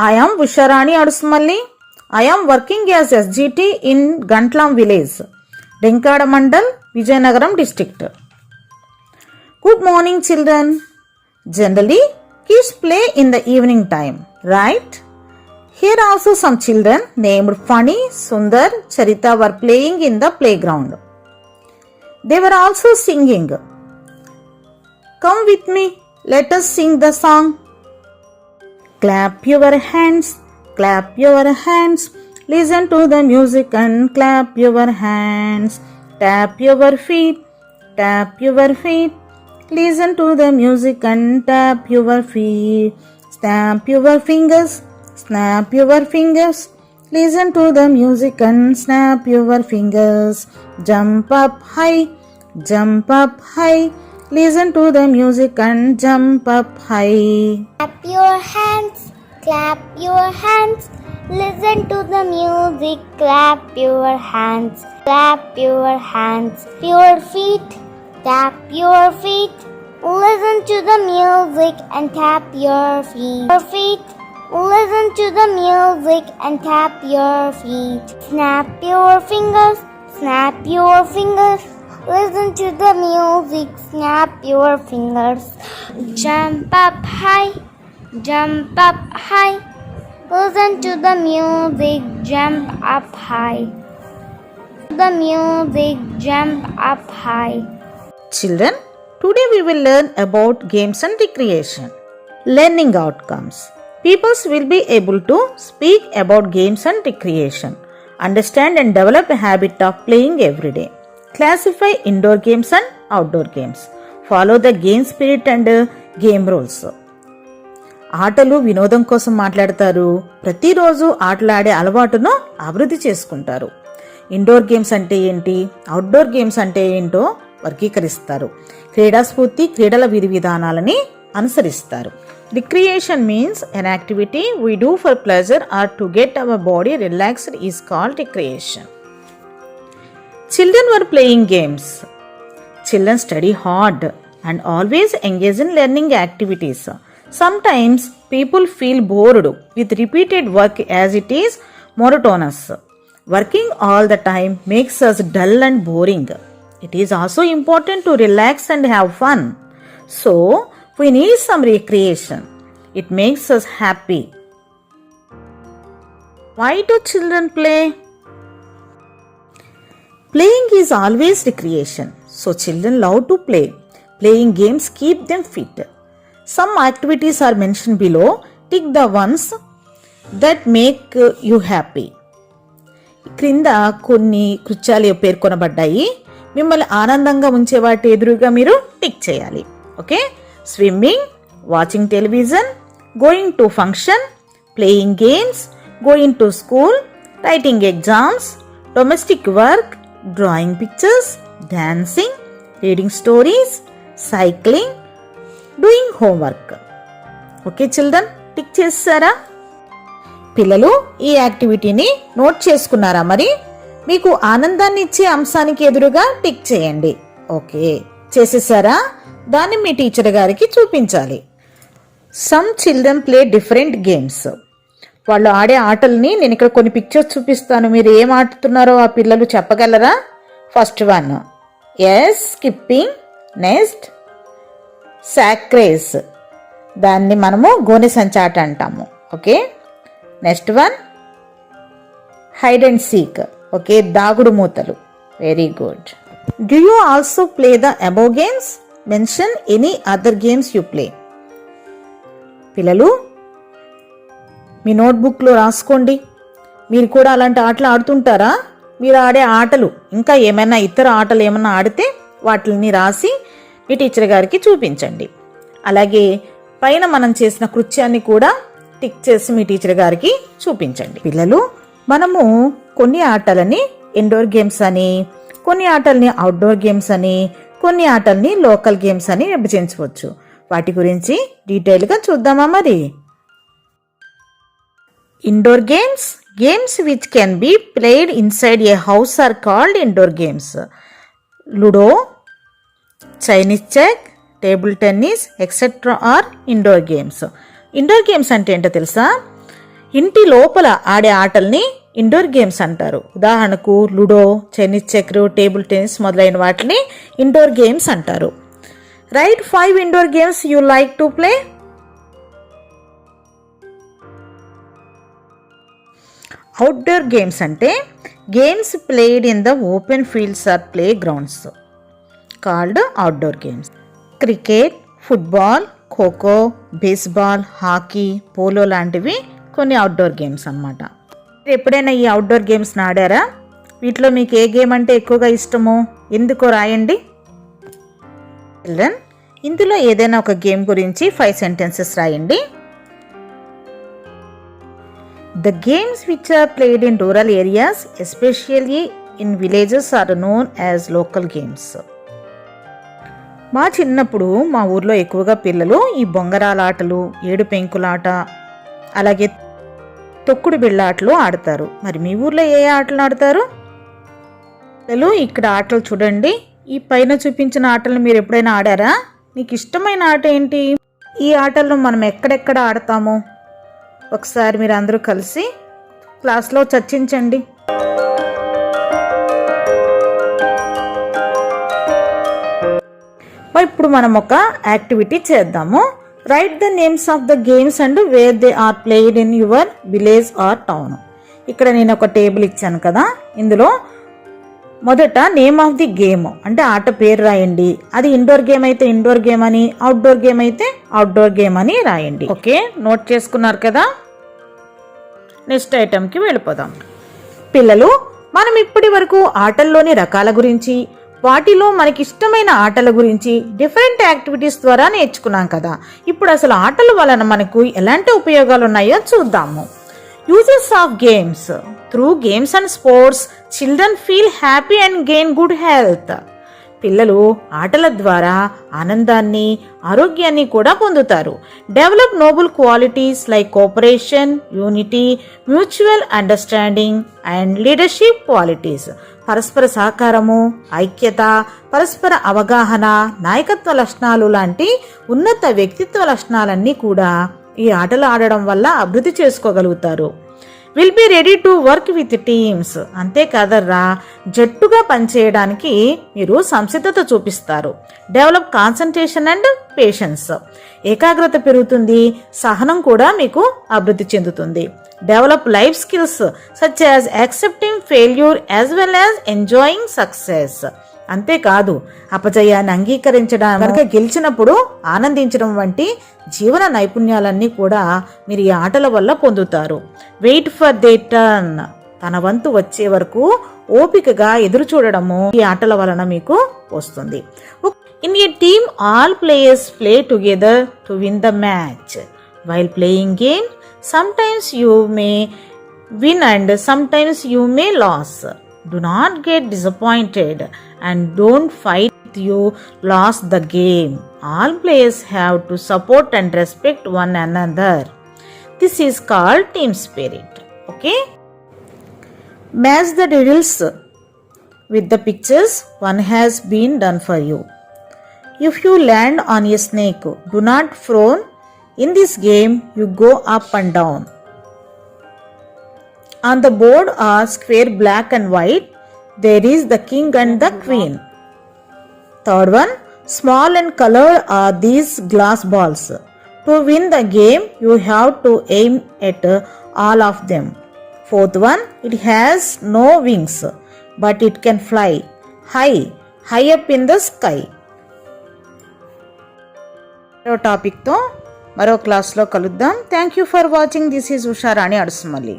I am Usharani Adusmalli. I am working as SGT in Gantlam village, Denkada Mandal, Vijayanagaram district. Good morning children. Generally, kids play in the evening time, right? Here also some children named Funny, Sundar, Charita were playing in the playground. They were also singing. Come with me, let us sing the song. Clap your hands, clap your hands. Listen to the music and clap your hands. Tap your feet, tap your feet. Listen to the music and tap your feet. Stamp your fingers, snap your fingers. Listen to the music and snap your fingers. Jump up high, jump up high. Listen to the music and jump up high. Clap your hands, clap your hands. Listen to the music, clap your hands, clap your hands. Your feet, tap your feet. Listen to the music and tap your feet. Your feet, listen to the music and tap your feet. Snap your fingers, snap your fingers. Listen to the music, snap your fingers. Jump up high, jump up high. Listen to the music, jump up high. The music, jump up high. Children, today we will learn about games and recreation. Learning outcomes. Peoples will be able to speak about games and recreation, understand and develop a habit of playing every day. Classify indoor games and outdoor games. Follow the game spirit and game rules. ఆటలు వినోదం కోసం మాట్లాడతారు. ప్రతిరోజు ఆటలాడే అలవాటును అభివృద్ధి చేసుకుంటారు. Indoor games అంటే ఏంటి, అవుట్డోర్ గేమ్స్ అంటే ఏంటో వర్గీకరిస్తారు. క్రీడాస్ఫూర్తి క్రీడల విధి విధానాలని అనుసరిస్తారు. Recreation means an activity we do for pleasure or to get our body relaxed is called recreation. Children were playing games. Children study hard and always engage in learning activities. Sometimes people feel bored with repeated work as it is monotonous. Working all the time makes us dull and boring. It is also important to relax and have fun. So, we need some recreation. It makes us happy. Why do children play? Playing is always recreation, so children love to play. Playing games keep them fit. Some activities are mentioned below. Tick the ones that make you happy. క్రింద కొన్ని కృత్యాలు పేర్కొనబడ్డాయి. మిమ్మల్ని ఆనందంగా ఉంచే వాటి ఎదురుగా మీరు tick చేయాలి. Okay, swimming, watching television, going to function, playing games, going to school, writing exams, domestic work, drawing pictures, dancing, reading stories, cycling, doing homework. Okay children, tick చేస్తారా? పిల్లలు ఈ యాక్టివిటీని నోట్ చేసుకున్నారా? మరి మీకు ఆనందాన్ని ఇచ్చే అంశానికి ఎదురుగా టిక్ చేయండి. ఓకే, చేసేసారా? దాన్ని మీ టీచర్ గారికి చూపించాలి. Some children play different games. వాళ్ళు ఆడే ఆటల్ని నేను ఇక్కడ కొన్ని పిక్చర్స్ చూపిస్తాను. మీరు ఏం ఆడుతున్నారో ఆ పిల్లలు చెప్పగలరా? First one is skipping, next sack race, దాన్ని మనము గోనె సంచాట అంటాము. Okay, next one hide and seek. Okay, దాగుడు మూతలు. Very good. Do you also play the above games? Mention any other games you play. పిల్లలు మీ నోట్బుక్లో రాసుకోండి. మీరు కూడా అలాంటి ఆటలు ఆడుతుంటారా? మీరు ఆడే ఆటలు ఇంకా ఏమైనా ఇతర ఆటలు ఏమైనా ఆడితే వాటిని రాసి మీ టీచర్ గారికి చూపించండి. అలాగే పైన మనం చేసిన కృత్యాన్ని కూడా టిక్ చేసి మీ టీచర్ గారికి చూపించండి. పిల్లలు, మనము కొన్ని ఆటలని ఇండోర్ గేమ్స్ అని, కొన్ని ఆటల్ని అవుట్డోర్ గేమ్స్ అని, కొన్ని ఆటల్ని లోకల్ గేమ్స్ అని విభజించవచ్చు. వాటి గురించి డీటెయిల్గా చూద్దామా మరి? Indoor games. Games which can be played inside a house are called indoor games. Ludo, Chinese check, table tennis, etc. are indoor games. Indoor games అంటే ఏంటో తెలుసా? ఇంటి లోపల ఆడే ఆటల్ని ఇండోర్ గేమ్స్ అంటారు. ఉదాహరణకు లుడో, టెన్నిస్ చెక్కరు, టేబుల్ టెన్నిస్ మొదలైన వాటిని ఇండోర్ గేమ్స్ అంటారు. Write 5 indoor games you like to play. Outdoor games అంటే games played in the open fields or play grounds called outdoor games. Cricket, football, kho kho, baseball, hockey, polo లాంటివి కొన్ని outdoor games అన్నమాట. మీరు ఎప్పుడైనా ఈ అవుట్డోర్ గేమ్స్ ఆడారా? వీటిలో మీకు ఏ గేమ్ అంటే ఎక్కువగా ఇష్టమో ఎందుకో రాయండి. చిల్డ్రన్, ఇందులో ఏదైనా ఒక గేమ్ గురించి 5 sentences రాయండి. The games which are played in rural areas, especially in villages, are known as local games. మా చిన్నప్పుడు మా ఊర్లో ఎక్కువగా పిల్లలు ఈ బొంగరాల ఆటలు, ఏడు పెంకులాట, అలాగే తొక్కుడు బిళ్ళ ఆటలు ఆడతారు. మరి మీ ఊర్లో ఏ ఆటలు ఆడతారు? పిల్లలు, ఇక్కడ ఆటలు చూడండి. ఈ పైన చూపించిన ఆటలు మీరు ఎప్పుడైనా ఆడారా? నీకు ఇష్టమైన ఆట ఏంటి? ఈ ఆటలను మనం ఎక్కడెక్కడ ఆడతాము ఒకసారి మీరు అందరూ కలిసి క్లాస్లో చర్చించండి. ఇప్పుడు మనం ఒక యాక్టివిటీ చేద్దాము. Write the names of the games and where they are played in your village or town. ఇక్కడ నేను ఒక టేబుల్ ఇచ్చాను కదా, ఇందులో మొదట నేమ్ ఆఫ్ ది గేమ్ అంటే ఆట పేరు రాయండి. అది ఇండోర్ గేమ్ అయితే ఇండోర్ గేమ్ అని, అవుట్డోర్ గేమ్ అయితే అవుట్డోర్ గేమ్ అని రాయండి. ఓకే, నోట్ చేసుకున్నారు కదా? నెక్స్ట్ ఐటెంకి వెళ్ళిపోదాం. పిల్లలు, మనం ఇప్పటి వరకు ఆటల్లోని రకాల గురించి, వాటిలో మనకి ఇష్టమైన ఆటల గురించి డిఫరెంట్ యాక్టివిటీస్ ద్వారా నేర్చుకున్నాం కదా. ఇప్పుడు అసలు ఆటల వలన మనకు ఎలాంటి ఉపయోగాలు ఉన్నాయో చూద్దాము. Uses of games. Through games and sports, children feel happy and gain good health. పిల్లలు ఆటల ద్వారా ఆనందాన్ని, ఆరోగ్యాన్ని కూడా పొందుతారు. Develop noble qualities like cooperation, unity, mutual understanding and leadership qualities. పరస్పర సహకారము, ఐక్యత, పరస్పర అవగాహన, నాయకత్వ లక్షణాలు లాంటి ఉన్నత వ్యక్తిత్వ లక్షణాలన్నీ కూడా ఈ ఆటలు ఆడడం వల్ల అభివృద్ధి చేసుకోగలుగుతారు. Will be ready to work with teams. అంతేకాదర్రా, జట్టుగా పనిచేయడానికి మీరు సంసిద్ధత చూపిస్తారు. Develop concentration and patience. ఏకాగ్రత పెరుగుతుంది, సహనం కూడా మీకు అభివృద్ధి చెందుతుంది. Develop life skills such as accepting failure as well as enjoying success. అంతేకాదు, అపజయాన్ని అంగీకరించడం, కనుక గెలిచినప్పుడు ఆనందించడం వంటి జీవన నైపుణ్యాలన్నీ కూడా మీరు ఈ ఆటల వల్ల పొందుతారు. Wait for they turn. తన వంతు వచ్చే వరకు ఓపికగా ఎదురు చూడడము ఈ ఆటల వలన మీకు వస్తుంది. In a team all players play together to win the match. While playing game sometimes you may win and sometimes you may lose. Do not get disappointed and don't fight you lost the game. All players have to support and respect one another. This is called team spirit. Okay? Match the riddles with the pictures. One has been done for you. If you land on a snake, do not frown. In this game, you go up and down. On the board are square black and white. There is the king and the queen. Third one, small and colored are these glass balls. To win the game, you have to aim at all of them. Fourth one, it has no wings, but it can fly high up in the sky. టాపిక్తో మరో క్లాస్లో కలుద్దాం. Thank you for watching. This is Usha Rani Adusumalli.